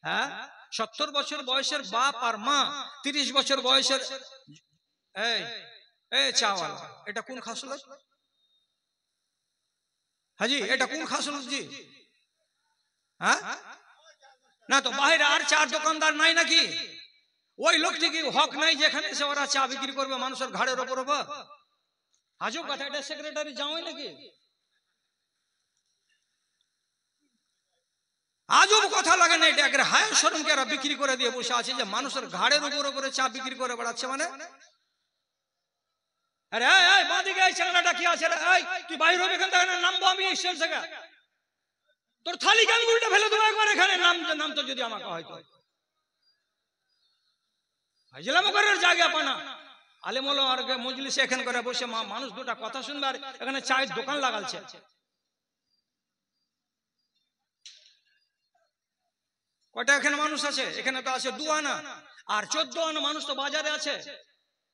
হ্যাঁ, 70 বছর বয়সের বাপ আর মা, 30 বছর বয়সের এই চাওয়ালা, এটা কোন খাসলত হাজি? এটা কোন খাসলত জি? হ্যাঁ, না তো বাইরে আর চার দোকানদার নাই নাকি? ওই লোকটি কি হক নাই যেখানে সে ওরা চা বিক্রি করবে মানুষের ঘাড়ের ওপর ওপর? আজব কথা, এটা সেক্রেটারি যাওয়াই নাকি? আজব কথা লাগে না? এটা হায় শরমকে এরা বিক্রি করে দিয়ে বসে আছে যে মানুষের ঘাড়ের উপর উপরে চা বিক্রি করে বেড়াচ্ছে। মানে আরে এই বাদিকে এই চ্যাংড়াটা কি আছে রে? এই তুই বাইরে হবে এখান থেকে, নামবো আমি স্টেশন থেকে, তোর থালি কান উল্টে ফেলে দেবো একবার এখানে। নাম তো যদি আমাকে হয়তো হাইজলাম করার জায়গা পানা আলেমল আর মজলিসে এখানে করে বসে মানুষ দুটা কথা শুনবে আর এখানে চায়ের দোকান লাগালছে। কয়টা এখানে মানুষ আছে? এখানে তো আছে 2 আনা, আর 14 আনা মানুষ তো বাজারে আছে।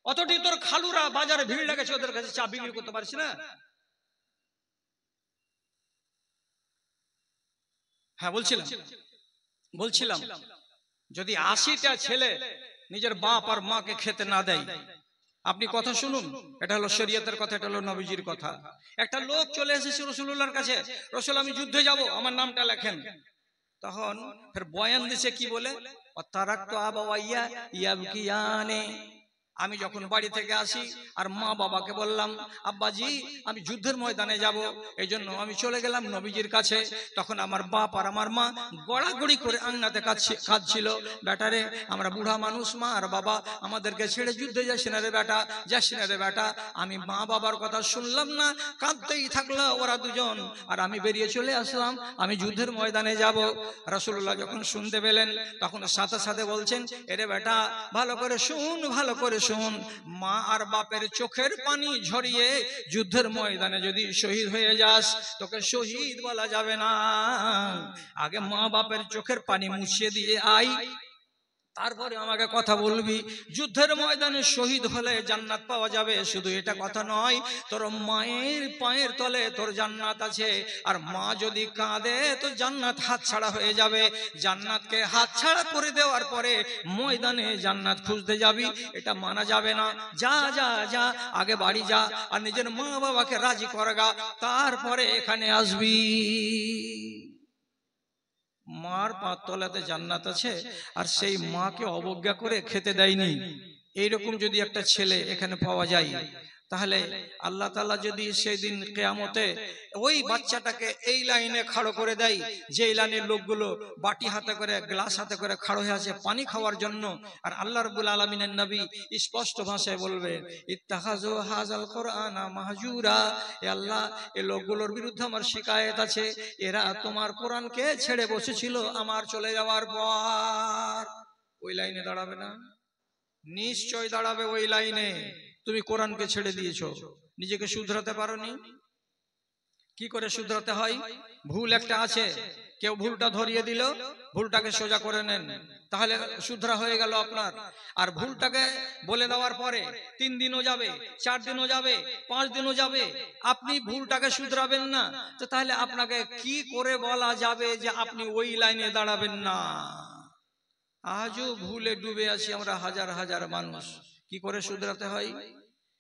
অতটি তোর খালুরা বাজারে ভিড় লেগেছে, ওদের কাছে চা বিক্রি করতে পারছি না। হ্যাঁ বলছিলাম যদি 80টা ছেলে নিজের বাপ আর মাকে খেতে না দেয়, আপনি কথা শুনুন, এটা হলো শরীয়তের কথা, এটা হলো নবীজির কথা। একটা লোক চলে এসেছে রাসূলুল্লাহর কাছে, রাসূল আমি যুদ্ধে যাব, আমার নামটা লেখেন। তখন ফের বয়ান দিছে কি বলে, তারাকতু আবাওয়াইয়া ইয়াবকিয়ানে, আমি যখন বাড়ি থেকে আসি আর মা বাবাকে বললাম আব্বাজি আমি যুদ্ধের ময়দানে যাব, এই জন্য আমি চলে গেলাম নবীজির কাছে। তখন আমার বাপ আর আমার মা গড়াগড়ি করে আংনাতে কাঁদছিল, বেটারে আমরা বুড়া মানুষ, মা আর বাবা আমাদেরকে ছেড়ে যুদ্ধে যাস না রে বেটা, যাস না রে বেটা। আমি মা বাবার কথা শুনলাম না, কাঁদতেই থাকলো ওরা দুজন, আর আমি বেরিয়ে চলে আসলাম, আমি যুদ্ধের ময়দানে যাব। রাসূলুল্লাহ যখন শুনতে পেলেন তখন সাথে সাথে বলছেন, এরে বেটা ভালো করে শুন, ভালো করে শুন, মা আর বাপের চোখের পানি ঝরিয়ে যুদ্ধের ময়দানে যদি শহীদ হয়ে যাস, তোকে শহীদ বলা যাবে না। আগে মা বাপের চোখের পানি মুছিয়ে দিয়ে আই, তারপরে আমাকে কথা বলবি। যুদ্ধের ময়দানে শহীদ হলে জান্নাত পাওয়া যাবে, শুধু এটা কথা নয়, তোর মায়ের পায়ের তলে তোর জান্নাত আছে, আর মা যদি কাঁদে তো জান্নাত হাতছাড়া হয়ে যাবে। জান্নাতকে হাতছাড়া করে দেওয়ার পরে ময়দানে জান্নাত খুঁজতে যাবি, এটা মানা যাবে না। যা যা যা, আগে বাড়ি যা আর নিজের মা বাবাকে রাজি করাগা, তারপরে এখানে আসবি। মার পা তলাতে জান্নাত আছে, আর সেই মাকে অবজ্ঞা করে খেতে দেয়নি, এইরকম যদি একটা ছেলে এখানে পাওয়া যায়, তাহলে আল্লাহ তাআলা যদি সেই দিন কিয়ামতে ওই বাচ্চাটাকে এই লাইনে খাড়ো করে দেয়, যে লাইনের লোকগুলো বাটি হাতে করে গ্লাস হাতে করে খাড়ো হয়ে আছে পানি খাওয়ার জন্য, আর আল্লাহ রাব্বুল আলামিনের নবী স্পষ্ট ভাষায় বলবে ইত্তাখাযু হাযাল কুরআনা মাহজুরা, এ আল্লাহ এই লোকগুলোর বিরুদ্ধে আমার শিকায়েত আছে, এরা তোমার কোরআনকে ছেড়ে বসেছিল আমার চলে যাওয়ার পর। ওই লাইনে দাঁড়াবে না? নিশ্চয় দাঁড়াবে ওই লাইনে। তুমি কোরআনকে ছেড়ে দিয়েছো, নিজেকে শুধরাতে পারোনি। কি করে শুধরাতে হয়? ভুল একটা আছে, কেউ ভুলটা ধরিয়ে দিল, ভুলটাকে সোজা করে নেন, তাহলে শুধরা হয়ে গেল আপনার। আর ভুলটাকে বলে দেওয়ার পরে 3 দিনও যাবে, 4 দিনও যাবে, 5 দিনও যাবে, আপনি ভুলটাকে শুধরাবেন না, তো তাহলে আপনাকে কি করে বলা যাবে যে আপনি ওই লাইনে দাঁড়াবেন না? আজও ভুলে ডুবে আছি আমরা হাজার হাজার মানুষ। কি করে শুধরাতে হয়?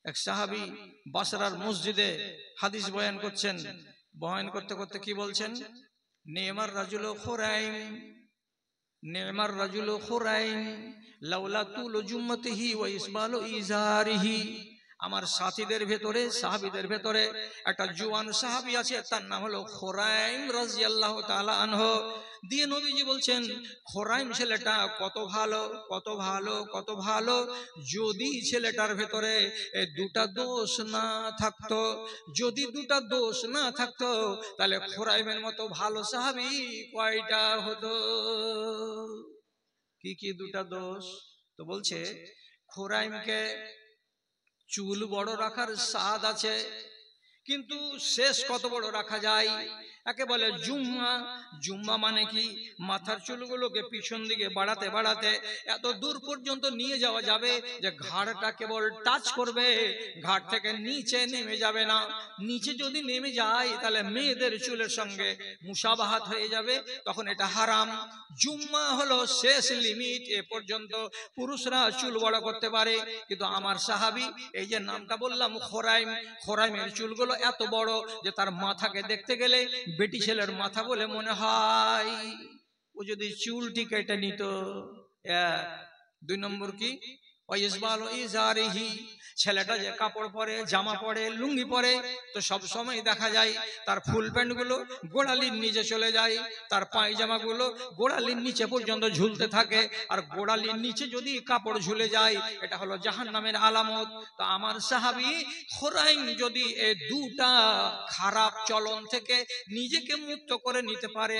এক সাহাবী বাসরার মসজিদে হাদিস বয়ান করছেন, বয়ান করতে করতে কি বলছেন, নেমার রাজুল খুরাইম, নেমার রাজুল খুরাইম লাউলা তুল জুম্মতিহি ওয়া ইসবালু ইজারিহি। আমার সাথীদের ভেতরে, সাহাবীদের ভেতরে একটা জওয়ান সাহাবী আছে, তার নাম হলো খুরাইম রাদিয়াল্লাহু তাআলা আনহু। দিয়ে নবীজি বলছেন খুরাইম ছেলেটা কত ভালো, কত ভালো, কত ভালো, যদি ছেলেটার ভেতরে 2টা দোষ না থাকতো, যদি 2টা দোষ না থাকতো, তাহলে খুরাইমের মতো ভালো সাহাবী কয়টা হতো? কি কি 2টা দোষ? তো বলছে খুরাইমকে চুল বড় রাখার স্বাদ আছে, কিন্তু শেষ কত বড় রাখা যায় একে বলে জুম্মা। জুম্মা মানে কি? মাথার চুলগুলোকে পিছন দিকে বাড়াতে বাড়াতে এত দূর পর্যন্ত নিয়ে যাওয়া যাবে যে ঘাড়টা কেবল টাচ করবে, ঘাড় থেকে নিচে নেমে যাবে না। নিচে যদি নেমে যায় তাহলে মেয়েদের চুলের সঙ্গে মুসাবাহাত হয়ে যাবে, তখন এটা হারাম। জুম্মা হলো শেষ লিমিট, এ পর্যন্ত পুরুষরা চুল বড় করতে পারে। কিন্তু আমার সাহাবী, এই যে নামটা বললাম খোরাইম, খোরাইমের চুলগুলো এত বড় যে তার মাথাকে দেখতে গেলে বেটি ছেলের মাথা বলে মনে হয়। ও যদি চুলটি কেটে নিত। দুই নম্বর কি? ছেলেটা যে কাপড় পরে, জামা পরে, লুঙ্গি পরে, তো সব সময় দেখা যায় তার ফুল প্যান্ট গুলো গোড়ালির নিচে চলে যায়, তার পায়জামা গুলো গোড়ালির নিচে পর্যন্ত ঝুলতে থাকে। আর গোড়ালির নিচে যদি কাপড় ঝুলে যায় এটা হলো জাহান্নামের আলামত। তো আমার সাহাবী খোরাইম যদি এই দুটা খারাপ চলন থেকে নিজেকে মুক্ত করে নিতে পারে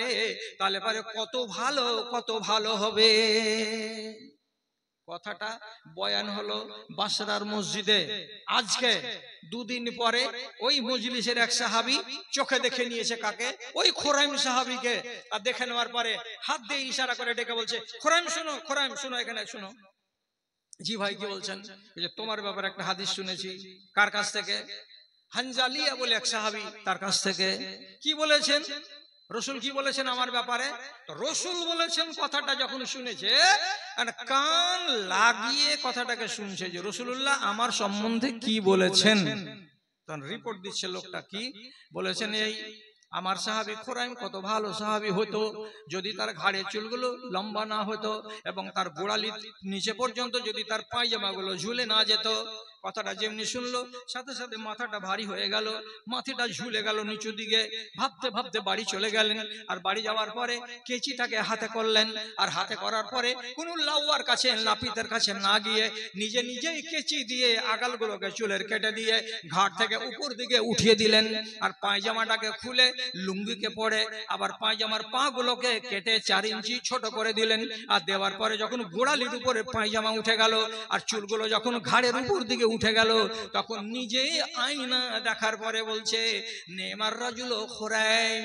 তাহলে পারে কত ভালো, কত ভালো হবে। কথাটা বয়ান হলো বাসরার মসজিদে। আজকে দুদিন পরে ওই মজলিসের এক সাহাবী চোখে দেখে নিয়েছে কাকে? ওই খোরাইম সাহাবীকে। আর দেখে নেওয়ার পরে হাত দিয়ে ইশারা করে ডেকে বলছে, খোরাইম শোনো, খোরাইম শোনো, এখানে শোনো। জি ভাই কি বলছেন? যে তোমার ব্যাপারে একটা হাদিস শুনেছি। কার কাছ থেকে? হানজালিয়া বলে এক সাহাবী, তার কাছ থেকে। কি বলেছেন? রসুল কি বলেছেন আমার ব্যাপারে? তো রসুল বলেছেন কথাটা যখন শুনেছে, কান লাগিয়ে কথাটাকে শুনছে যে রসুল্লাহ আমার সম্বন্ধে কি বলেছেন। তখন রিপোর্ট দিচ্ছে লোকটা, কি বলেছেন? এই আমার সাহাবী খোরাইম কত ভালো সাহাবী হতো যদি তার ঘাড়ের চুলগুলো লম্বা না হতো এবং তার গোড়ালির নিচে পর্যন্ত যদি তার পায়জামাগুলো ঝুলে না যেত। কথাটা যেমনি শুনলো সাথে সাথে মাথাটা ভারী হয়ে গেল, মাথাটা ঝুলে গেল নিচু দিকে। ভাবতে ভাবতে বাড়ি চলে গেলেন। আর বাড়ি যাওয়ার পরে কেচিটাকে হাতে করলেন। আর হাতে করার পরে কোনো লাউয়ার কাছে, নাপিতের কাছে না গিয়ে নিজে নিজেই কেচি দিয়ে আগালগুলোকে চুলের কেটে দিয়ে ঘাট থেকে উপর দিকে উঠিয়ে দিলেন। আর পায়জামাটাকে খুলে লুঙ্গিকে পরে আবার পায়জামার পা গুলোকে কেটে 4 ইঞ্চি ছোট করে দিলেন। আর দেওয়ার পরে যখন গোড়ালির উপরে পায়জামা উঠে গেল আর চুলগুলো যখন ঘাড়ের উপর দিকে উঠে গেল, তখন নিজেই আয়না দেখার পরে বলছে, নেমার রাজুল খোরাইম,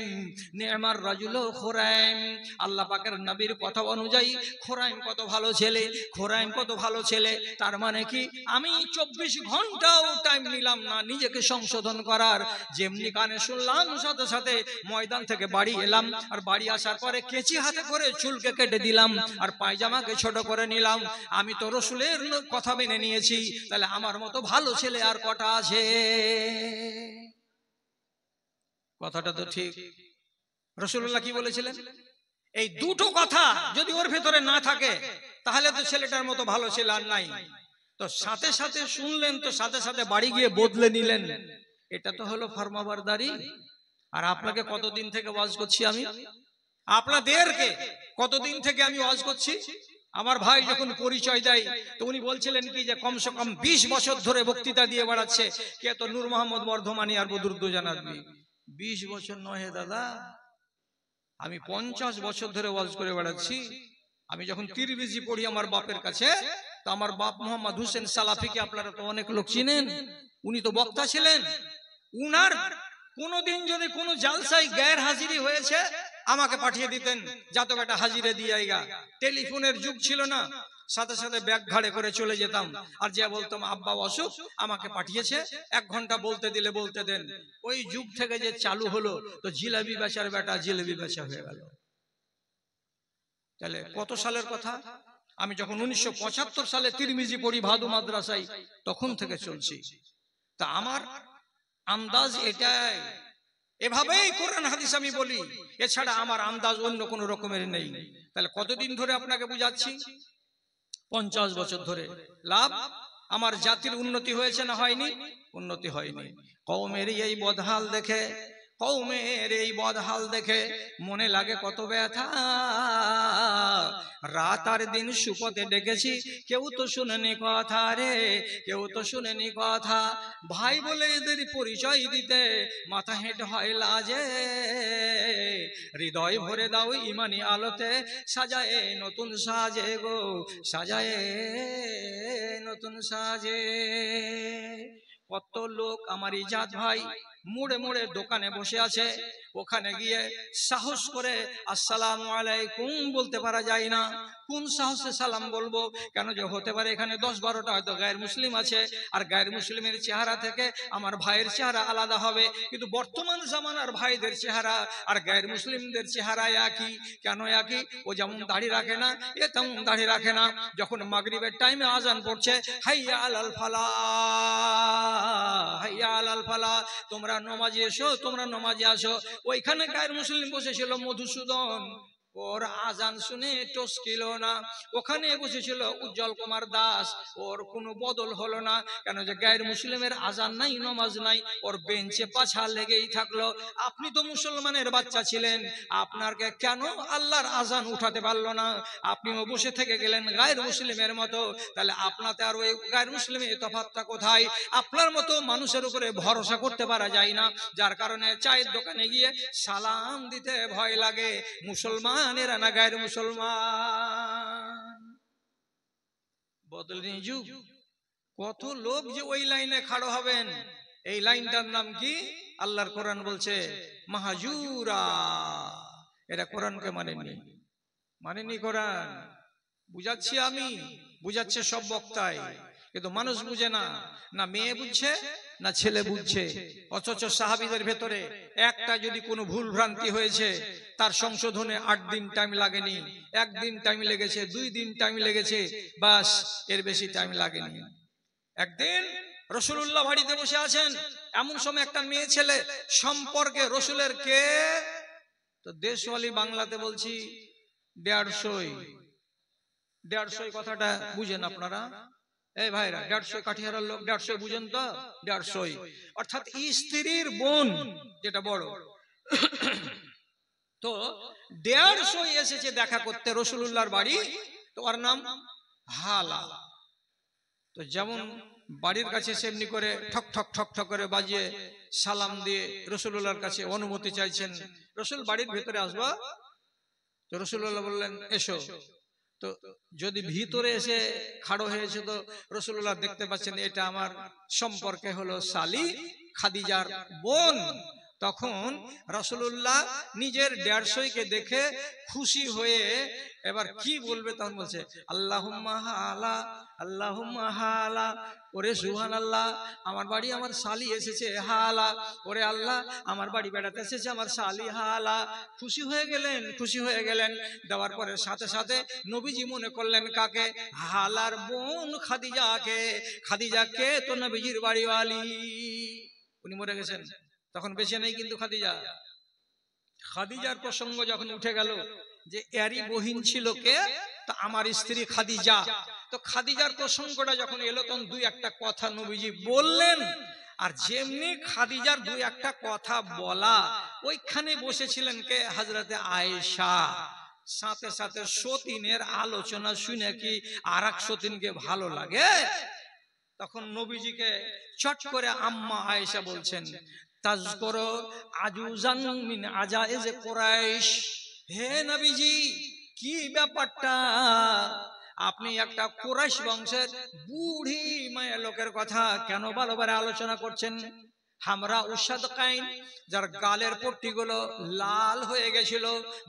নেমার রাজুল খোরাইম। আল্লাহ পাকের নবীর কথা অনুযায়ী খোরাইম কত ভালো ছেলে, খোরাইম কত ভালো ছেলে। তার মানে কি? আমি 24 ঘন্টাও টাইম নিলাম না নিজেকে সংশোধন করার। যেমনি কানে শুনলাম সাথে সাথে ময়দান থেকে বাড়ি এলাম। আর বাড়ি আসার পরে কেচি হাতে করে চুলকে কেটে দিলাম আর পায়জামাকে ছোট করে নিলাম। আমি তো রসুলের কথা মেনে নিয়েছি, তাহলে আমার মতো ভালো ছেলে আর কটা আছে? কথাটা তো ঠিক। রাসূলুল্লাহ কি বলেছিলেন? এই দুটো কথা যদি ওর ভেতরে না থাকে তাহলে তো ছেলেটার মতো ভালো ছেলে আর নাই। তো সাথে সাথে শুনলেন, তো সাথে সাথে বাড়ি গিয়ে বদলে নিলেন। এটা তো হলো ফরমাবরদারি। আর আপনাকে কতদিন থেকে ওয়াজ করছি আমি? আপনাদেরকে কতদিন থেকে আমি ওয়াজ করছি? আমার ভাই যখন পরিচয় দেয় তো উনি বলছিলেন কি যে কমসে কম 20 বছর ধরে বক্তৃতা দিয়ে বেড়াচ্ছে। কে? তো নূর মোহাম্মদ বর্ধমানী আর বদরুদ্দোজা নাদবি। 20 বছর নয় হে দাদা, আমি 50 বছর ধরে ওয়াজ করে বেড়াচ্ছি। আমি যখন তিরমিজি পড়ি আমার বাপের কাছে, তো আমার বাপ মোহাম্মদ হোসেন সালাফিকে আপনারা তো অনেক লোক চিনেন, উনি তো বক্তা ছিলেন। উনার কোনদিন যদি কোনো জালসায় গায়ের হাজিরি হয়েছে আমাকে পাঠিয়ে দিতেন, যাতে বেটা হাজিরে দিয়ে আইগা। টেলিফোনের যুগ ছিল না, সাথে সাথে ব্যাগ ঘাড়ে করে চলে যেতাম। আর যে বলতাম আব্বা অসুখ, আমাকে পাঠিয়েছে, 1 ঘন্টা বলতে দিলে বলতে দেন। ওই যুগ থেকে যে চালু হলো তো জিলাপি বেচার বেটা জিলাপি বেচা হয়ে গেল। তাহলে কত সালের কথা? আমি যখন 1975 সালে তিরমিজি পড়ি ভাদু মাদ্রাসায়, তখন থেকে চলছি। তা আমার আন্দাজ এটাই, এভাবেই কোরআন হাদিস আমি বলি, এছাড়া আমার আন্দাজ অন্য কোন রকমের নেই। তাহলে কতদিন ধরে আপনাকে বুঝাচ্ছি? 50 বছর ধরে। লাভ? আমার জাতির উন্নতি হয়েছে না হয়নি? উন্নতি হয়নি। কওমের এই বদহাল দেখে, কওমের এই বদহাল দেখে মনে লাগে কত ব্যথা। রাত আর দিন সুপথে ডেকেছি, কেউ তো শুনেনি কথা রে, কেউ তো শুনেনি কথা। ভাই বলে এদের পরিচয় দিতে মাথা হেঁট হয় লাজে। হৃদয় ভরে দাও ইমানি আলোতে, সাজায়ে নতুন সাজে গো, সাজায়ে নতুন সাজে। কত লোক আমার ইজাদ ভাই মুড়ে মুড়ে দোকানে বসে আছে, ওখানে গিয়ে সাহস করে আসসালামু আলাইকুম বলতে পারা যায় না। কোন সাহসে সালাম বলবো? কেন যে হতে পারে এখানে 10-12টা হয়তো গায়ের মুসলিম আছে, আর গায়ের মুসলিমের চেহারা থেকে আমার ভাইয়ের চেহারা আলাদা হবে, কিন্তু বর্তমান জামানার ভাইদের চেহারা আর গায়ের মুসলিমদের চেহারা একই। কেন একই? ও যেমন দাড়ি রাখে না, এ তেমন দাড়ি রাখে না। যখন মাগরিবের টাইমে আজান পড়ছে, হাইয়া আলাল ফালাহ, হাইয়া আলাল ফালাহ, তোমরা নমাজে এসো, তোমরা নমাজে আসো। ওইখানে গায়ের মুসলিম বসেছিল মধুসূদন, ওর আজান শুনে টসকিল না। ওখানে বসেছিল উজ্জ্বল কুমার দাস, ওর কোনো বদল হলো না। কেন যে গায়ের মুসলিমের আজান নাই, নমাজ নাই, ওর বেঞ্চে পাছা লেগেই থাকলো। আপনি তো মুসলমানের বাচ্চা ছিলেন, আপনাকে কেন আল্লাহর আজান উঠাতে পারলো না? আপনিও বসে থেকে গেলেন গায়ের মুসলিমের মতো। তাহলে আপনাতে আর ওই গায়ের মুসলিমের তফাৎটা কোথায়? আপনার মতো মানুষের উপরে ভরসা করতে পারা যায় না, যার কারণে চায়ের দোকানে গিয়ে সালাম দিতে ভয় লাগে। মুসলমানেরা না গায়ের মুসলমান। বদলেনি যুগ। কত লোক যে ওই লাইনে খাড়ো হবেন, এই লাইনটার নাম কি? আল্লাহর কোরআন বলছে মাহাজুরা। এরা কোরআনকে মানেনি কোরআন। বুঝাচ্ছি আমি, বুঝাচ্ছে সব বক্তাই, কিন্তু মানুষ বুঝে না। না মেয়ে বুঝছে, না ছেলে বুঝছে। অথচ সাহাবীদের ভেতরে একটা যদি কোনো ভুল ভ্রান্তি হয়েছে, তার সংশোধনে 8 দিন টাইম লাগেনি, 1 দিন টাইম লেগেছে, 2 দিন টাইম লেগেছে, বাস, এর বেশি টাইম লাগেনি। একদিন রাসূলুল্লাহ বাড়িতে বসে আছেন, এমন সময় একটা মেয়ে ছেলে সম্পর্কে রসুলের কে, তো দেশওয়ালি বাংলাতে বলছি 150 কথাটা বুঝেন আপনারা? এই ভাইরা, 150 কাঠিয়ারার লোক 150 বুঝেন তো? 150 অর্থাৎ স্ত্রীর বোন যেটা বড়। তো 150 এসেছে দেখা করতে রাসূলুল্লাহর বাড়ি। তো ওর নাম হালা। তো যেমন বাড়ির কাছে সেমনি করে ঠক ঠক ঠক ঠক করে বাজিয়ে সালাম দিয়ে রাসূলুল্লাহর কাছে অনুমতি চাইছেন, রাসূল বাড়ির ভিতরে আসবা। তো রাসূলুল্লাহ বললেন এসো। তো যদি ভিতরে এসে খাড়ো হয়েছে, তো রাসূলুল্লাহ দেখতে পাচ্ছেন এটা আমার সম্পর্কে হলো শালি, খাদিজার বোন। তখন রাসূলুল্লাহ নিজের 150কে দেখে খুশি হয়ে এবার কি বলবে, তখন বলছে আল্লাহুম্মা হালা, আল্লাহুম্মা হালা। ওরে সুবহানাল্লাহ, আমার বাড়ি আমার শালি এসেছে হালা। ওরে আল্লাহ, আমার বাড়ি বেড়াতে এসেছে আমার শালি হালা। খুশি হয়ে গেলেন, খুশি হয়ে গেলেন। দেওয়ার পরে সাথে সাথে নবীজি মনে করলেন কাকে? হালার বোন খাদিজাকে। খাদিজাকে তো নবীজির বাড়িওয়ালি, উনি মরে গেছেন, তখন বেঁচে নেই কিন্তু খাদিজা। খাদিজার প্রসঙ্গ যখন উঠে গেল যে এরই বহিন ছিল কে, তা আমার স্ত্রী খাদিজা। তো খাদিজার প্রসঙ্গটা যখন এলো, তখন 2-1 কথা নবীজি বললেন। আর যেমনি খাদিজার 2-1 কথা বলা, ওইখানে বসেছিলেন কে? হযরতে আয়েশা। সাথে সাথে সতীনের আলোচনা শুনে কি আর এক সতীনকে ভালো লাগে? তখন নবীজিকে চট করে আম্মা আয়েশা বলছেন, তাজকুরু আজুজান মিন আজাইজ কুরাইশ। হে নবীজি, কি ব্যাপারটা? আপনি একটা কুরাইশ বংশের বুড়ি মায়ের লোকের কথা কেন ভালোভাবে আলোচনা করছেন? হামরা উসাদকাইন, যার গালের পট্টিগুলো লাল হয়ে গেছিল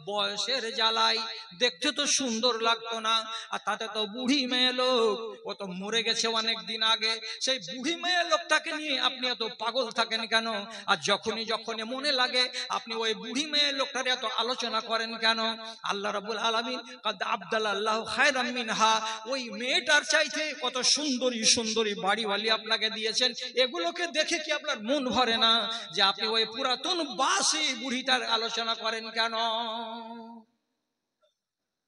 বয়সের জ্বালাই, দেখতে তো সুন্দর লাগতো না। আর তাতে তো বুড়ি মেয়ে লোক, ও তো মরে গেছে অনেক দিন আগে। সেই বুড়ি মেয়ে লোকটাকে নিয়ে আপনি এত পাগল থাকেন কেন? আর যখনই মনে লাগে আপনি ওই বুড়ি মেয়ে লোকটার এত আলোচনা করেন কেন? আল্লাহ রাব্বুল আলামিন কাদ আবদালাল্লাহু খায়রাম মিনহা, ওই মেয়েটার চাইতে কত সুন্দরী সুন্দরী বাড়িওয়ালি আপনাকে দিয়েছেন। এগুলোকে দেখে কি আপনার মন ভরে না যে আপনি ওই পুরাতন বাসি বুড়িটার আলোচনা করেন কেন?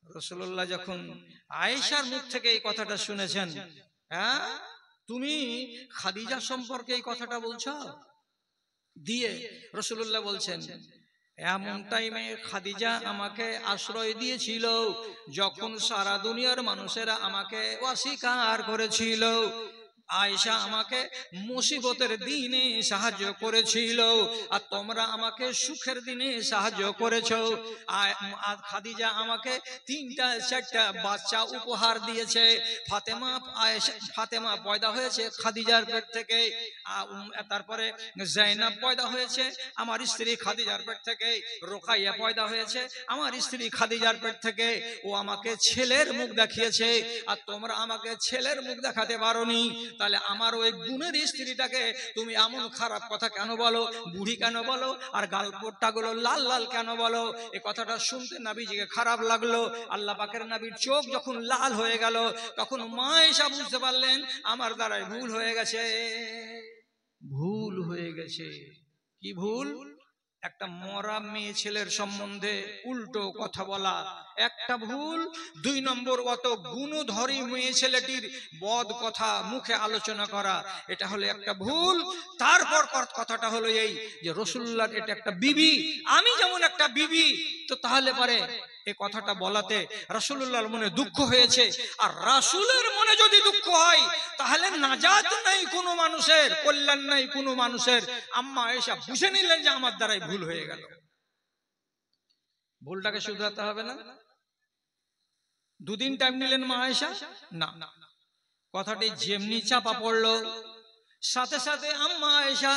রাসূলুল্লাহ যখন আয়েশার মুখ থেকে এই কথাটা শুনেছেন, হ্যাঁ তুমি খাদিজা সম্পর্কে এই কথাটা বলছো, দিয়ে রাসূলুল্লাহ বলছেন এমন টাইমে খাদিজা আমাকে আশ্রয় দিয়েছিল যখন সারা দুনিয়ার মানুষেরা আমাকে অস্বীকার করেছিল। আয়েশা আমাকে মুসিবতের দিনে সাহায্য করেছিল, আর তোমরা আমাকে সুখের দিনে সাহায্য করেছো। আর খাদিজা আমাকে 3টা 4টা বাচ্চা উপহার দিয়েছে। ফাতেমা পয়দা হয়েছে খাদিজার পেট থেকে, তারপরে জাইনাব পয়দা হয়েছে আমার স্ত্রী খাদিজার পেট থেকে, রোকাইয়া পয়দা হয়েছে আমার স্ত্রী খাদিজার পেট থেকে। ও আমাকে ছেলের মুখ দেখিয়েছে, আর তোমরা আমাকে ছেলের মুখ দেখাতে পারোনি। তাহলে আমার ওই গুণের স্ত্রীটাকে তুমি এমন খারাপ কথা কেন বলো, বুড়ি কেন বলো, আর গালপট্টা গুলো লাল লাল কেন বলো? এই কথাটা শুনতে নবীজিকে খারাপ লাগলো। আল্লাহ পাকের নবীর চোখ যখন লাল হয়ে গেল, তখন মা আয়েশা বুঝতে পারলেন আমার দ্বারাই ভুল হয়ে গেছে, ভুল হয়ে গেছে। কি ভুল? একটা মরা মেয়ে ছেলের সম্বন্ধে উল্টো কথা বলা একটা ভুল। 2 নম্বর অত গুণধরী মেয়ে ছেলেটির বদ কথা মুখে আলোচনা করা, এটা হলো একটা ভুল। তারপর কথাটা হলো এই যে রাসূলুল্লাহর এটা একটা বিবি, আমি যেমন একটা বিবি, তো তাহলে পারে এই কথাটা বলাতে রাসূলুল্লাহর মনে দুঃখ হয়েছে। আর রাসূলের মনে যদি দুঃখ হয় তাহলে নাজাত নাই কোনো মানুষের, কল্যাণ নাই কোনো মানুষের। আম্মা আয়েশা বুঝে নিলেন যে আমার দ্বারাই ভুল হয়ে গেল, ভুলটাকে শুধরাতে হবে না। 2 দিন টাইম নিলেন মা আয়েশা না, কথাটি যেমনি চাপা পড়লো, সাথে সাথে আম্মা আয়েশা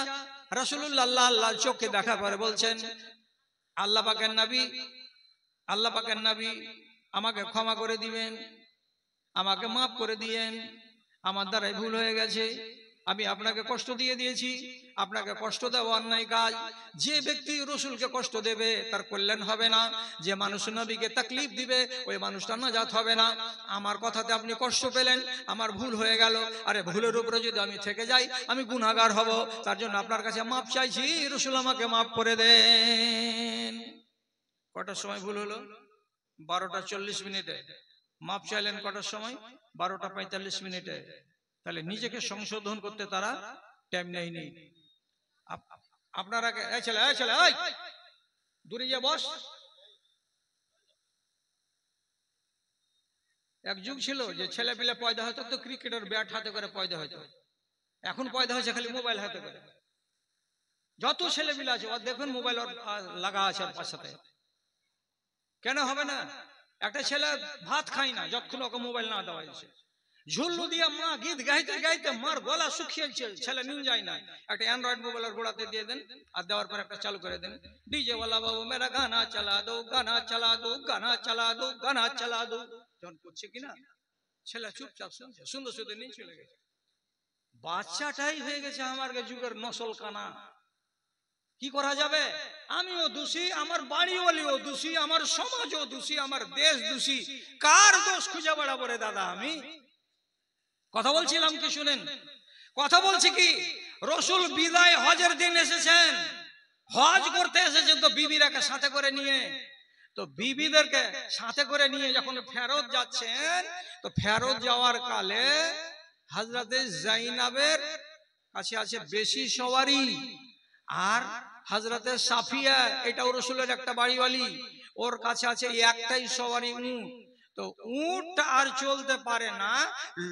রাসূলুল্লাহ আল্লাহ চোখে দেখা করে বলছেন, আল্লাহ পাকের নবী আমাকে ক্ষমা করে দিবেন, আমাকে মাফ করে দিয়েন, আমার দ্বারাই ভুল হয়ে গেছে, আমি আপনাকে কষ্ট দিয়ে দিয়েছি, আপনাকে কষ্ট দেওয়া অন্যায় কাজ। যে ব্যক্তি রাসূলকে কষ্ট দেবে তার কল্যাণ হবে না, যে মানুষ নবীকে তাকলিফ দিবে ওই মানুষটা নাজাত হবে না। আমার কথাতে আপনি কষ্ট পেলেন, আমার ভুল হয়ে গেল, আরে ভুলের উপরে যদি আমি থেকে যাই আমি গুনাহগার হব, তার জন্য আপনার কাছে মাফ চাইছি, রাসূল আমাকে মাফ করে দেন। কটার সময় ভুল হলো? 12টা 40 মিনিটে। মাপ চাইলেন কটার সময়? 12টা 45 মিনিটে। তাহলে নিজেকে সংশোধন করতে তারা টাইম নেয়নি। আপনারা এই ছেলে দূরে গিয়ে বস। এক যুগ ছিল যে ছেলে পিলে পয়দা হতো তো ক্রিকেটের ব্যাট হাতে করে পয়দা হতো, এখন পয়দা হয়েছে খালি মোবাইল হাতে করে। যত ছেলে পিলে আছে ওর দেখবেন মোবাইল লাগা আছে ওর পাশে। কেন হবে না? একটা ছেলে ভাত খায় না যতক্ষণ ওকে মোবাইল না দেওয়া হয়েছে। ঝুল্লু দিয়ে মা গীত গাইতে গাইতে মার গলা শুকিয়েছে, ছেলে নিয়ে যায় না, একটা অ্যান্ড্রয়েড মোবাইলের গোড়াতে দিয়ে দেন, আর দেওয়ার পর একটা চালু করে দেন, ডিজে ওয়ালা বাবু মেরা গানা চালা দো, গানা চালা দো, গানা চালা দো, গানা চালা দো। যখন করছে কিনা ছেলে চুপচাপ শুনছে, সুন্দর সুন্দর নিয়ে চলে গেছে। বাচ্চাটাই হয়ে গেছে আমার যুগের নসল কানা। কি করা যাবে? আমিও দোষী, আমার বাড়িওয়ালিও দোষী, আমার সমাজও দোষী, আমার দেশ দোষী। কার দোষ খুঁজে বেড়াবো রে দাদা আমি? কথা বলছিলাম কি শুনেন? কথা বলছি কি, রাসূল বিদায় হজের দিন এসেছেন, হজ করতে এসেছেন তো বিবিরাকে সাথে করে নিয়ে, তো বিবিদেরকে সাথে করে নিয়ে যখন ফেরত যাচ্ছেন, তো ফেরত যাওয়ার কালে হযরতে জাইনাবের কাছে আছে বেশি সওয়ারি, আর হযরতে সাফিয়া এটাও রাসূলের একটা বাড়িওয়ালি, ওর কাছে আছে একটাই সওয়ারি উট। তো উটটা আর চলতে পারে না,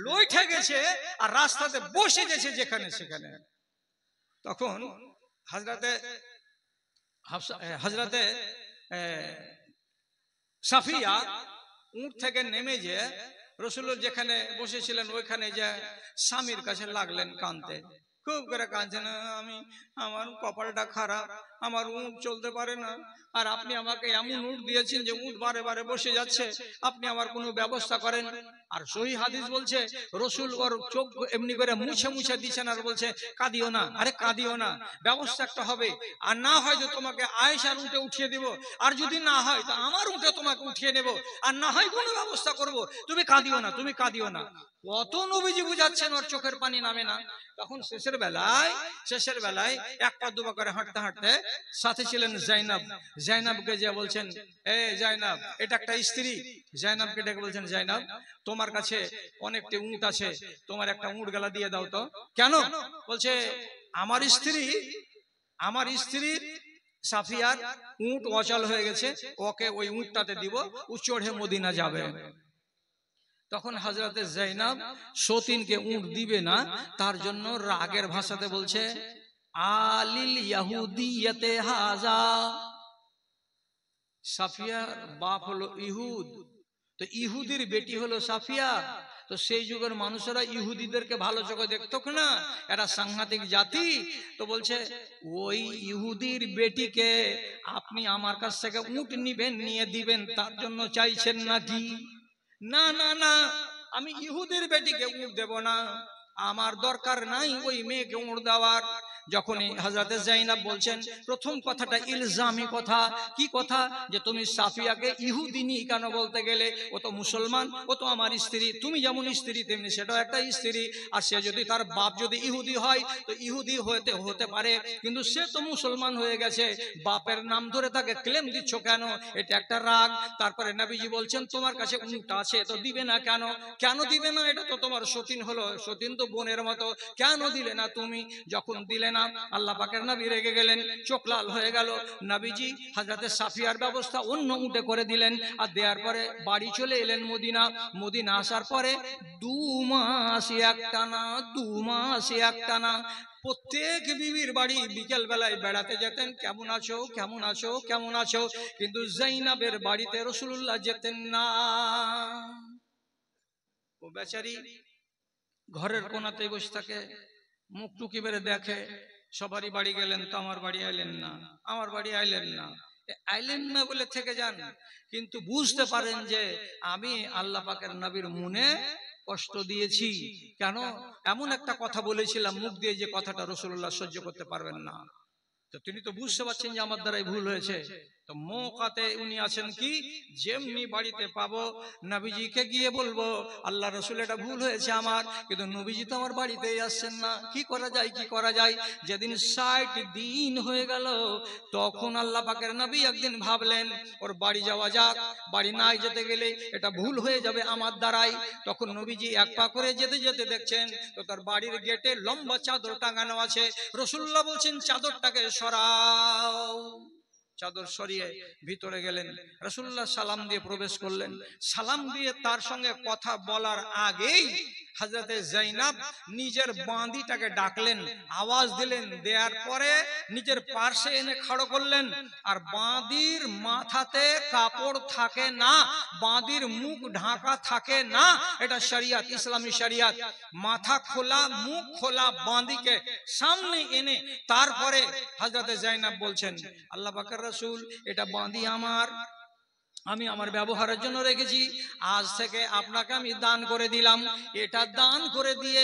লইঠে গেছে আর রাস্তাতে বসে গেছে যেখানে সেখানে। তখন হযরতে সাফিয়া উট থেকে নেমে যে রাসূল যেখানে বসেছিলেন ওইখানে যে স্বামীর কাছে লাগলেন কাঁদতে, খুব করে কাঁদছেন, আমার কপালটা খারাপ, আমার উট চলতে পারে না, আর আপনি আমাকে এমন উট দিয়েছেন যে উট বারে বারে বসে যাচ্ছে, আপনি আমার কোনো ব্যবস্থা করেন। আর সহি হাদিস বলছে রাসূল ওর চোখ এমনি করে মুছে মুছে দিচ্ছেন আর বলছে কাঁদিও না, আরে কাঁদিও না, ব্যবস্থা একটা হবে, আর না হয় তো তোমাকে আয়েশার উটে উঠিয়ে দেব, আর যদি না হয় তো আমার উটে তোমাকে উঠিয়ে নেব, আর না হয় কোনো ব্যবস্থা করব, তুমি কাঁদিও না, তুমি কাঁদিও না। কত নবীজি বুঝাচ্ছেন, ওর চোখের পানি নামে না। তখন শেষের বেলায় এক পা দুপা করে হাঁটতে হাঁটতে সাথে ছিলেন জাইনাব, জাইনাবকে যে বলছেন, এ জাইনাব, এটা একটা স্ত্রী, জাইনাবকে ডেকে বলছেন, জাইনাব তোমার কাছে অনেকটি উট আছে, তোমার একটা উট গলা দিয়ে দাও তো। কেন? বলছে আমার স্ত্রীর সাফিয়ার উট অচল হয়ে গেছে, ওকে ওই উটটাতে দিব, ও চড়ে মদিনা যাবে। তখন হযরতে যায়েনব সতীনকে উট দিবে না, তার জন্য রাগের ভাষাতে বলছে আলিল ইয়াহুদিয়াতে হাজা। সাফিয়ার বাপ হলো ইহুদ, তো ইহুদির বেটি হলো সাফিয়া। তো সেই যুগের মানুষেরা ইহুদিদেরকে ভালো চোখে দেখতো না, এরা সাংঘাতিক জাতি। তো বলছে ওই ইহুদির বেটিকে আপনি আমার কাছ থেকে উট নিবেন, নিয়ে দিবেন, তার জন্য চাইছেন নাকি? না না না, আমি ইহুদির বেটিকে উট দেব না, আমার দরকার নাই ওই মেয়েকে উট দেওয়ার। যখনই হযরতে যায়েনব বলছেন, প্রথম কথাটা ইলজামি কথা। কি কথা? যে তুমি সাফিয়াকে ইহুদিনী কেন বলতে গেলে? ও তো মুসলমান, ও তো আমার স্ত্রী, তুমি যেমন স্ত্রী তেমনি সেটাও একটা স্ত্রী। আর সে যদি তার বাপ যদি ইহুদি হয় তো ইহুদি হতে পারে, কিন্তু সে তো মুসলমান হয়ে গেছে, বাপের নাম ধরে তাকে ক্লেম দিচ্ছ কেন? এটা একটা রাগ। তারপরে নবীজি বলছেন তোমার কাছে উট আছে তো দিবে না কেন? কেন দিবে না? এটা তো তোমার সতীন হলো, সতীন তো বোনের মতো, কেন দিলে না তুমি? যখন দিলে না আল্লাহ পাকের নবী রেগে গেলেন, চোখ লাল হয়ে গেল। নবীজি হযরতে সাফিয়ার ব্যবস্থা অন্য উটে করে দিলেন, আর দেওয়ার পরে বাড়ি চলে এলেন মদিনা। মদিনা আসার পরে 2 মাস একটানা প্রত্যেক বিবির বাড়ি বিকেল বেলায় বেড়াতে যেতেন, কেমন আছো কেমন আছো কেমন আছো। কিন্তু যায়েনবের বাড়িতে রাসূলুল্লাহ যেতেন না। ও বেচারি ঘরের কোণাতে বসে থাকে, মুখ টুকি মেরে দেখে সবারই বাড়ি গেলেন তো আমার বাড়ি আইলেন না, আমার বাড়ি আইলেন না। আইলেন না বলে থেকে যান, কিন্তু বুঝতে পারেন যে আমি আল্লাহ পাকের নবীর মনে কষ্ট দিয়েছি। কেন? এমন একটা কথা বলেছিলাম মুখ দিয়ে, যে কথাটা রাসূলুল্লাহ সহ্য করতে পারবেন না। তো তিনি তো বুঝতে পারছেন যে আমার দ্বারাই ভুল হয়েছে। তো মৌকাতে উনি আছেন কি, যেমনি বাড়িতে পাবো নবীজিকে গিয়ে বলবো আল্লাহ রাসূল এটা ভুল হয়েছে আমার, কিন্তু নবীজি তো আমার বাড়িতেই আসছেন না, কি করা যায় কি করা যায়। যেদিন 60 দিন হয়ে গেল, তখন আল্লাহ পাকের নবী একদিন ভাবলেন ওর বাড়ি যাওয়া যাক, বাড়ি না যেতে গেলে এটা ভুল হয়ে যাবে আমার দ্বারাই। তখন নবীজি এক পা করে যেতে যেতে দেখছেন তো তার বাড়ির গেটে লম্বা চাদর টাঙানো আছে। রাসূলুল্লাহ বলছেন চাদরটাকে সরাও। চাদর সরিয়ে ভিতরে গেলেন, রাসূলুল্লাহ সালাম দিয়ে প্রবেশ করলেন। সালাম দিয়ে তার সঙ্গে কথা বলার আগেই হযরতে যায়েনব নিজের বাঁদিটাকে ডাকলেন, আওয়াজ দিলেন, দেওয়ার পরে নিজের পাশে এনে খাড়ো করলেন। আর বাঁদির মাথাতে কাপড় থাকে না, বাঁদির মুখ ঢাকা থাকে না, এটা শরিয়ত, ইসলামী শরিয়ত। মাথা খোলা মুখ খোলা বাঁদিকে সামনে এনে তারপরে হযরতে যায়েনব বলছেন আল্লাহ পাকের রাসূল এটা বাঁধি আমি আমার ব্যবহারের জন্য রেখেছি, আজ থেকে আপনাকে আমি দান করে দিলাম। এটা দান করে দিয়ে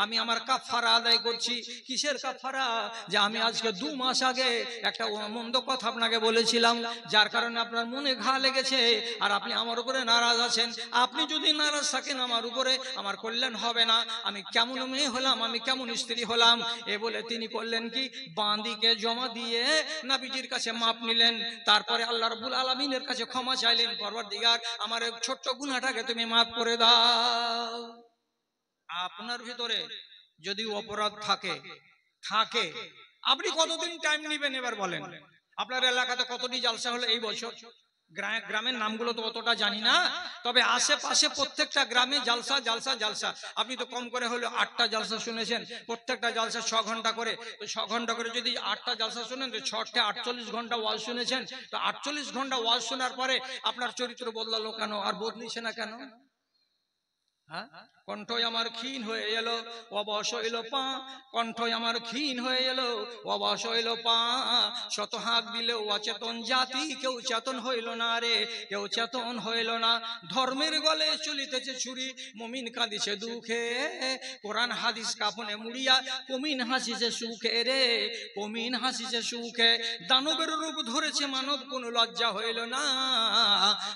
আমি আমার কাফারা আদায় করছি। কিসের কাফারা? যে আমি আজকে 2 মাস আগে একটা মন্দ কথা আপনাকে বলেছিলাম, যার কারণে আপনার মনে ঘা লেগেছে আর আপনি আমার উপরে নারাজ আছেন। আপনি যদি নারাজ থাকেন আমার উপরে, আমার কল্যাণ হবে না। আমি কেমন মেয়ে হলাম, আমি কেমন স্ত্রী হলাম। এ বলে তিনি করলেন কি, বাঁদিকে জমা দিয়ে নবীজির কাছে মাপ নিলেন। তারপরে আল্লাহ রাব্বুল আলামিনের কাছে ক্ষমা চাইলেন, পরওয়ারদিগার আমার এই ছোট্ট গুনাহটাকে তুমি মাফ করে দাও। আপনার ভিতরে যদি অপরাধ থাকে আপনি কতদিন টাইম নেবেন এবার বলেন? আপনার এলাকাতে কতটি জালসা হলো এই বছর? গ্রামের নামগুলো তো অতটা জানি না, তবে আশেপাশে প্রত্যেকটা গ্রামে জালসা জালসা জালসা। আপনি তো কম করে হলো 8টা জালসা শুনেছেন, প্রত্যেকটা জালসা 6 ঘন্টা করে। তো 6 ঘন্টা করে যদি 8টা জালসা শুনেন তো 6টা 48 ঘন্টা ওয়াজ শুনেছেন। তো 48 ঘন্টা ওয়াজ শোনার পরে আপনার চরিত্র বদলালো কেন? আর বদলিছে না কেন? কণ্ঠ আমার ক্ষীণ হয়ে এলো, অবশ হইল পা, কণ্ঠ আমার ক্ষীণ হয়ে এলো, অবশ হইল পা। শত হাত দিলেও অচেতন জাতি, কেউ চেতন হইল না রে, কেউ চেতন হইল না। ধর্মের গলে চলিতেছে ছুরি, মুমিন কাঁদিছে দুঃখে, কোরআন হাদিস কাফনে মুড়িয়া কমিন হাসিছে সুখে রে, কমিন হাসিছে সুখে। দানবের রূপ ধরেছে মানব, কোনো লজ্জা হইল না।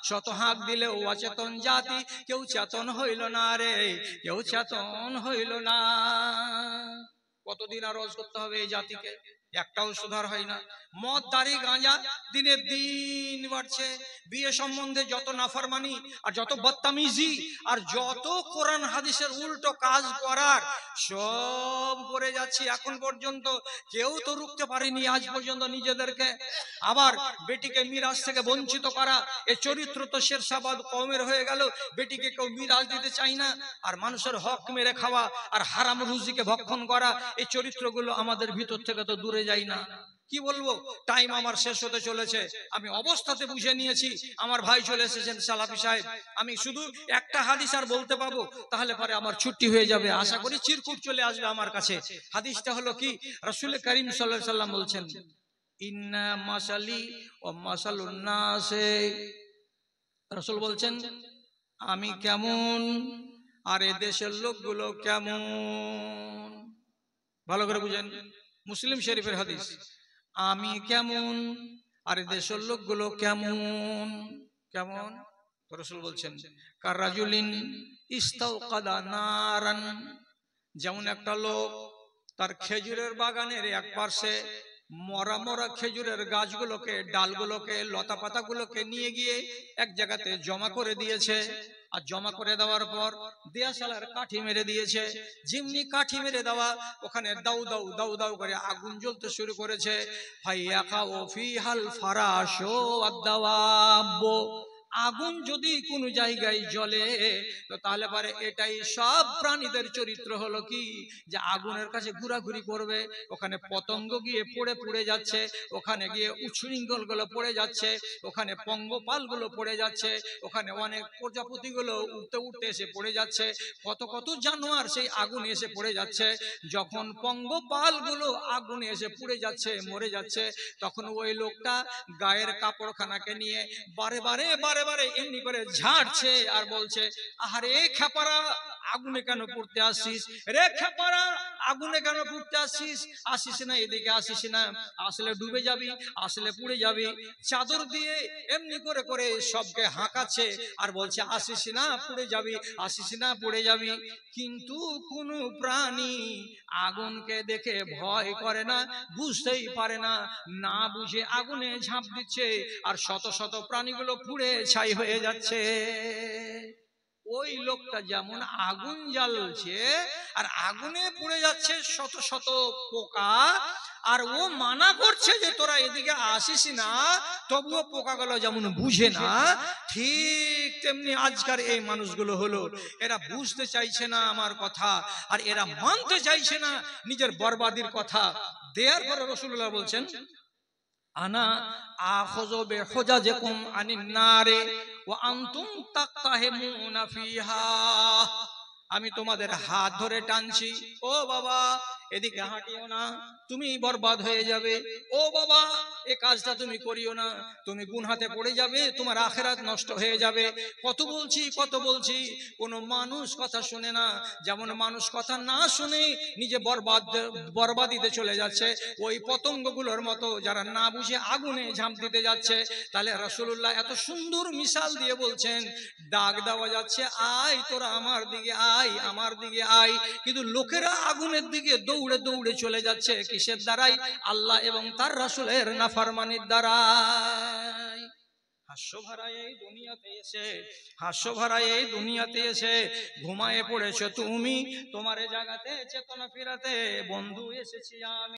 শত হাত দিলেও অচেতন জাতি, কেউ চেতন হইল না রে, কেউ চেতন হইল না। কতদিন আর রোজ করতে হবে এই জাতিকে? একটাও সুধার হয় না। মদ, দাড়ি, গাঁজা দিনের দিন বাড়ছে। বিয়ে সম্বন্ধে যত নাফরমানি আর যত বদতামিজি আর যত কোরআন হাদিসের উল্টো কাজ করার সব করে যাচ্ছি। এখন পর্যন্ত কেউ তো রুখতে পারেনি আজ পর্যন্ত নিজেদেরকে। আবার বেটিকে মিরাজ থেকে বঞ্চিত করা, এ চরিত্র তো শেরশাবাদ কওমের হয়ে গেল। বেটিকে কেউ মিরাজ দিতে চায় না, আর মানুষের হক মেরে খাওয়া আর হারাম রুজিকে ভক্ষণ করা, এই চরিত্রগুলো আমাদের ভিতর থেকে তো দূরে যায় না। কি বলবো, টাইম আমার শেষ হতে চলেছে। আমি অবস্থাতে বুঝে নিয়েছি। আমার ভাই চলে এসেছেন সালাফি সাহেব, আমি শুধু একটা হাদিস আর বলতে পাবো, তাহলে পরে আমার ছুটি হয়ে যাবে। আশা করি চিরকুট চলে আসবে আমার কাছে। হাদিসটা হলো কি, রাসূল করিম সাল্লাল্লাহু আলাইহি সাল্লাম বলছেন, ইন্না মাসালি ওয়া মাসালুন নাসে, রাসূল বলছেন আমি কেমন আর এ দেশের লোকগুলো কেমন। ভালো করে বুঝেন, মুসলিম শরীফের হাদিস। আমি কেমন আর এ দেশের লোকগুলো কেমন। কেমন? রাসূল বলছেন কারাজুলিন ইস্তাওকাদা নারান, যেমন একটা লোক তার খেজুরের বাগানের এক পাশে মরা মরা খেজুরের গাছগুলোকে, ডালগুলোকে, লতা পাতাগুলোকে নিয়ে গিয়ে এক জায়গাতে জমা করে দিয়েছে। আর জমা করে দেওয়ার পর দেয়াশালার কাঠি মেরে দিয়েছে। যেমনি কাঠি মেরে দেওয়া, ওখানে দাউ দাউ দাউ দাউ করে আগুন জ্বলতে শুরু করেছে। ফাইয়াকাউ ফিহাল ফারাশু ওয়াদ-দাওয়াব, আগুন যদি কোন জায়গায় জ্বলে তো তাহলে পারে এটাই সব প্রাণীদের চরিত্র হলো কি, যে আগুনের কাছে ঘোরাঘুরি করবে। ওখানে পতঙ্গ গিয়ে পড়ে পড়ে যাচ্ছে, ওখানে গিয়ে উচ্ছৃঙ্খল গুলো পড়ে যাচ্ছে, ওখানে পঙ্গপাল গুলো পড়ে যাচ্ছে, ওখানে অনেক প্রজাপতি গুলো উঠতে উঠতে এসে পড়ে যাচ্ছে, কত কত জানোয়ার সেই আগুনে এসে পড়ে যাচ্ছে। যখন পঙ্গপাল গুলো আগুনে এসে পুড়ে যাচ্ছে, মরে যাচ্ছে, তখন ওই লোকটা গায়ের কাপড়খানাকে নিয়ে বারে বারে বারে বারে এমনি করে ঝাড়ছে আর বলছে, আরে খেপারা আগুনে কেন পড়তে আসিস, রে খেপারা আগুনে কেন পড়তে আসিস, আসিস না এদিকে, আসিস না, আসলে ডুবে যাবি, আসলে পুড়ে যাবি। চাদর দিয়ে এমনি করে করে সবকে হাঁকাচ্ছে আর বলছে আসিস না পুড়ে যাবি, আসিস না পুড়ে যাবি। কিন্তু কোন প্রাণী আগুনকে দেখে ভয় করে না, বুঝতেই পারে না, না বুঝে আগুনে ঝাঁপ দিচ্ছে, আর শত শত প্রাণীগুলো পুড়ে ছাই হয়ে যাচ্ছে। ওই লোকটা যেমন আগুন জ্বালছে আর আগুনে পুড়ে যাচ্ছে শত শত পোকা, আর ও মানা করছে যে তোরা এদিকে আসিস না, তবুও পোকাগুলো যেমন বুঝে না, ঠিক তেমনি আজকার এই মানুষগুলো হলো, এরা বুঝতে চাইছে না আমার কথা, আর এরা মানতে চাইছে না নিজের বরবাদির কথা। দেয়ার পরে রাসূলুল্লাহ বলছেন, আনা আখযু বিহুজাজিকুম আনিন নারে ওয়া আনতুম তাকতাহিমুনা ফিহা, আমি তোমাদের হাত ধরে টানছি, ও বাবা এদিকে হাঁটিও না, তুমি বরবাদ হয়ে যাবে। ও বাবা এই কাজটা তুমি করিও না, তুমি গুনহাতে পড়ে যাবে, তোমার আখিরাত নষ্ট হয়ে যাবে। কত বলছি কত বলছি, কোন মানুষ কথা শুনে না। যেমন মানুষ কথা না শুনে নিজে বরবাদিতে চলে যাচ্ছে, ওই পতঙ্গগুলোর মতো যারা না বুঝে আগুনে ঝাঁপ দিতে যাচ্ছে। তাহলে রাসূলুল্লাহ এত সুন্দর মিসাল দিয়ে বলছেন, ডাক দেওয়া যাচ্ছে আয় তোরা আমার দিকে আয়, আমার দিকে আয়, কিন্তু লোকেরা আগুনের দিকে দৌড়ে দৌড়ে চলে যাচ্ছে। কিসের দ্বারাই? আল্লাহ এবং তার রাসূলের নাফরমানির দ্বারাই। হাস্য ভরা এই দুনিয়াতে এসে, হাস্য ভরা এই দুনিয়াতে এসে ঘুমায়ে পড়েছো তুমি, তোমার জাগাতে চেতনা ফিরাতে বন্ধু এসেছি আমি।